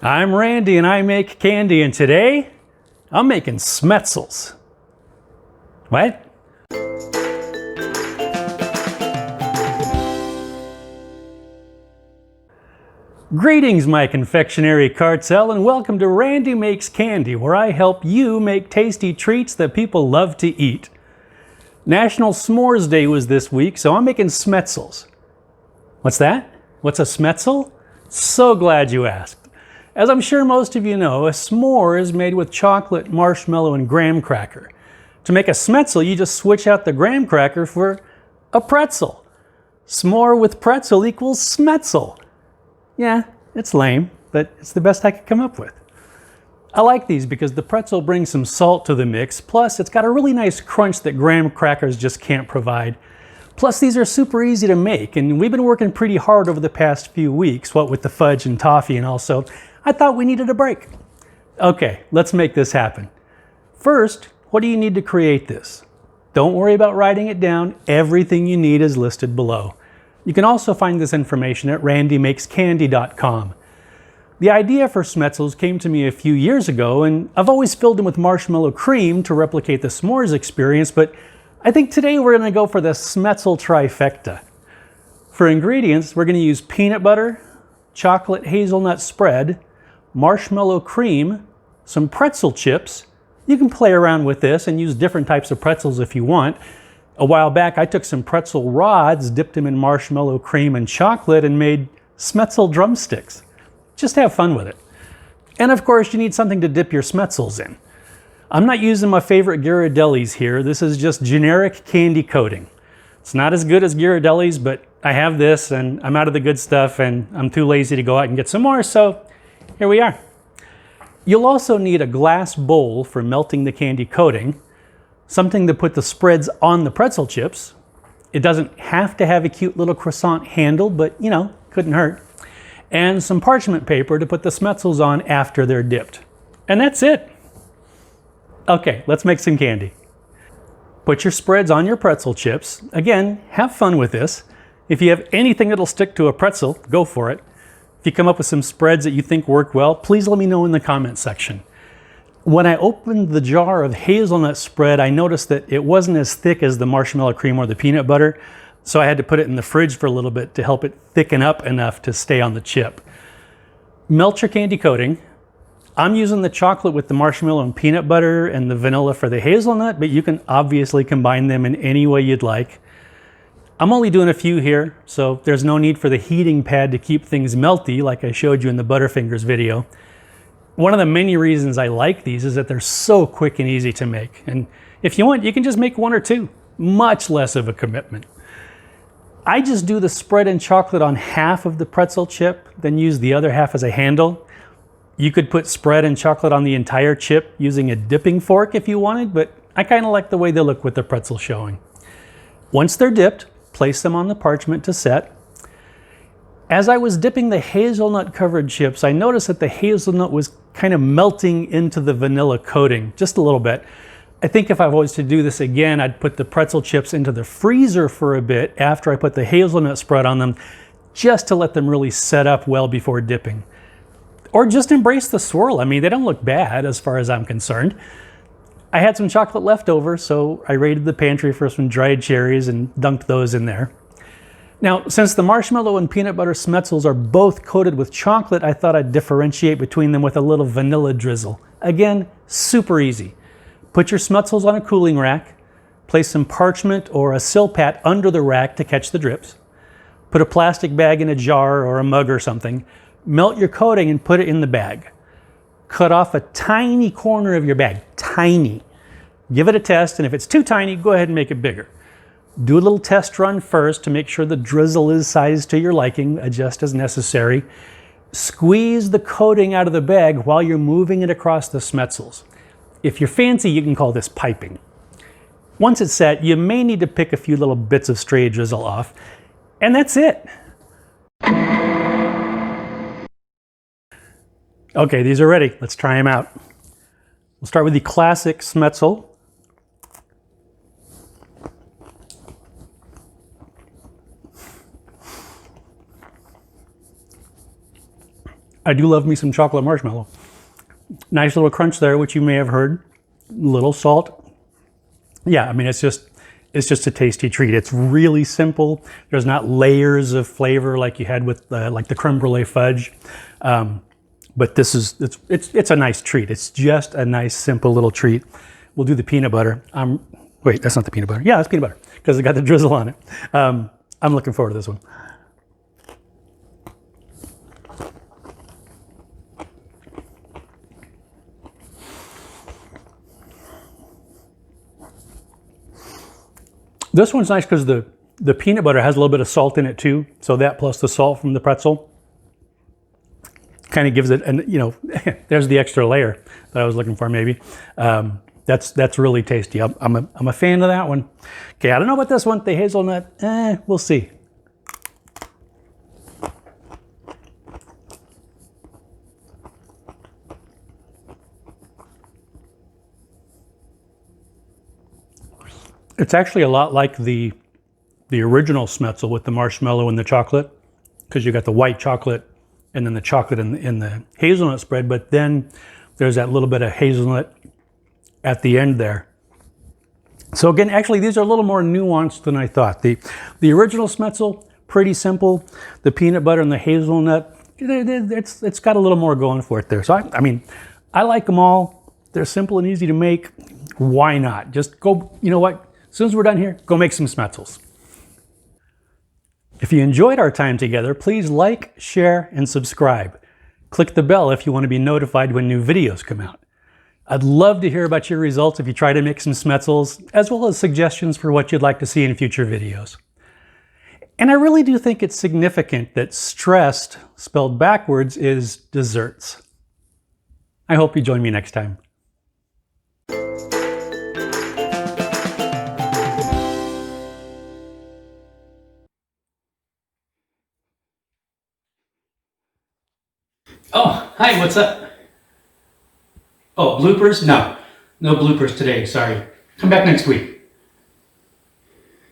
I'm Randy and I make candy, and today I'm making Smetzels. What? Greetings, my confectionery cartel, and welcome to Randy Makes Candy, where I help you make tasty treats that people love to eat. National S'mores Day was this week, so I'm making Smetzels. What's that? What's a Smetzel? So glad you asked. As I'm sure most of you know, a s'more is made with chocolate, marshmallow, and graham cracker. To make a Smetzel, you just switch out the graham cracker for a pretzel. S'more with pretzel equals Smetzel. Yeah, it's lame, but it's the best I could come up with. I like these because the pretzel brings some salt to the mix, plus it's got a really nice crunch that graham crackers just can't provide. Plus these are super easy to make, and we've been working pretty hard over the past few weeks, what with the fudge and toffee and all, so I thought we needed a break. Okay, let's make this happen. First, what do you need to create this? Don't worry about writing it down, everything you need is listed below. You can also find this information at randymakescandy.com. The idea for Smetzels came to me a few years ago, and I've always filled them with marshmallow cream to replicate the s'mores experience, but I think today we're going to go for the Smetzel trifecta. For ingredients, we're going to use peanut butter, chocolate hazelnut spread, marshmallow cream, some pretzel chips. You can play around with this and use different types of pretzels if you want. A while back, I took some pretzel rods, dipped them in marshmallow cream and chocolate, and made Smetzel drumsticks. Just have fun with it. And of course, you need something to dip your Smetzels in. I'm not using my favorite Ghirardelli's here. This is just generic candy coating. It's not as good as Ghirardelli's, but I have this and I'm out of the good stuff and I'm too lazy to go out and get some more, so here we are. You'll also need a glass bowl for melting the candy coating, something to put the spreads on the pretzel chips. It doesn't have to have a cute little croissant handle, but you know, couldn't hurt. And some parchment paper to put the Smetzels on after they're dipped. And that's it. Okay, let's make some candy. Put your spreads on your pretzel chips. Again, have fun with this. If you have anything that'll stick to a pretzel, go for it. If you come up with some spreads that you think work well, please let me know in the comment section. When I opened the jar of hazelnut spread, I noticed that it wasn't as thick as the marshmallow cream or the peanut butter, so I had to put it in the fridge for a little bit to help it thicken up enough to stay on the chip. Melt your candy coating. I'm using the chocolate with the marshmallow and peanut butter and the vanilla for the hazelnut, but you can obviously combine them in any way you'd like. I'm only doing a few here, so there's no need for the heating pad to keep things melty like I showed you in the Butterfingers video. One of the many reasons I like these is that they're so quick and easy to make. And if you want, you can just make one or two. Much less of a commitment. I just do the spread and chocolate on half of the pretzel chip, then use the other half as a handle. You could put spread and chocolate on the entire chip using a dipping fork if you wanted, but I kind of like the way they look with the pretzel showing. Once they're dipped, place them on the parchment to set. As I was dipping the hazelnut covered chips, I noticed that the hazelnut was kind of melting into the vanilla coating just a little bit. I think if I was to do this again, I'd put the pretzel chips into the freezer for a bit after I put the hazelnut spread on them, just to let them really set up well before dipping. Or just embrace the swirl. I mean, they don't look bad as far as I'm concerned. I had some chocolate left over, so I raided the pantry for some dried cherries and dunked those in there. Now, since the marshmallow and peanut butter Smetzels are both coated with chocolate, I thought I'd differentiate between them with a little vanilla drizzle. Again, super easy. Put your Smetzels on a cooling rack, place some parchment or a Silpat under the rack to catch the drips. Put a plastic bag in a jar or a mug or something. Melt your coating and put it in the bag. Cut off a tiny corner of your bag, tiny. Give it a test, and if it's too tiny, go ahead and make it bigger. Do a little test run first to make sure the drizzle is sized to your liking, adjust as necessary. Squeeze the coating out of the bag while you're moving it across the Smetzels. If you're fancy, you can call this piping. Once it's set, you may need to pick a few little bits of stray drizzle off, and that's it. Okay, these are ready. Let's try them out. We'll start with the classic Smetzel. I do love me some chocolate marshmallow. Nice little crunch there, which you may have heard. Little salt. Yeah, I mean, it's just a tasty treat. It's really simple. There's not layers of flavor like you had with like the creme brulee fudge. But this is, it's a nice treat. It's just a nice, simple little treat. We'll do the peanut butter. Wait, that's not the peanut butter. Yeah, that's peanut butter because it got the drizzle on it. I'm looking forward to this one. This one's nice because the peanut butter has a little bit of salt in it too. So that plus the salt from the pretzel kind of gives it, and you know, there's the extra layer that I was looking for maybe. That's really tasty. I'm a fan of that one. Okay, I don't know about this one, the hazelnut, we'll see. It's actually a lot like the original Smetzel with the marshmallow and the chocolate, because you got the white chocolate and then the chocolate in the hazelnut spread, but then there's that little bit of hazelnut at the end there. So again, actually these are a little more nuanced than I thought. The original Smetzel, pretty simple. The peanut butter and the hazelnut, it's got a little more going for it there. So I mean, I like them all. They're simple and easy to make. Why not? Just go, you know what? As soon as we're done here, go make some Smetzels. If you enjoyed our time together, please like, share, and subscribe. Click the bell if you want to be notified when new videos come out. I'd love to hear about your results if you try to make some Smetzels, as well as suggestions for what you'd like to see in future videos. And I really do think it's significant that stressed, spelled backwards, is desserts. I hope you join me next time. Oh, hi, what's up? Oh, bloopers? No bloopers today, sorry. Come back next week.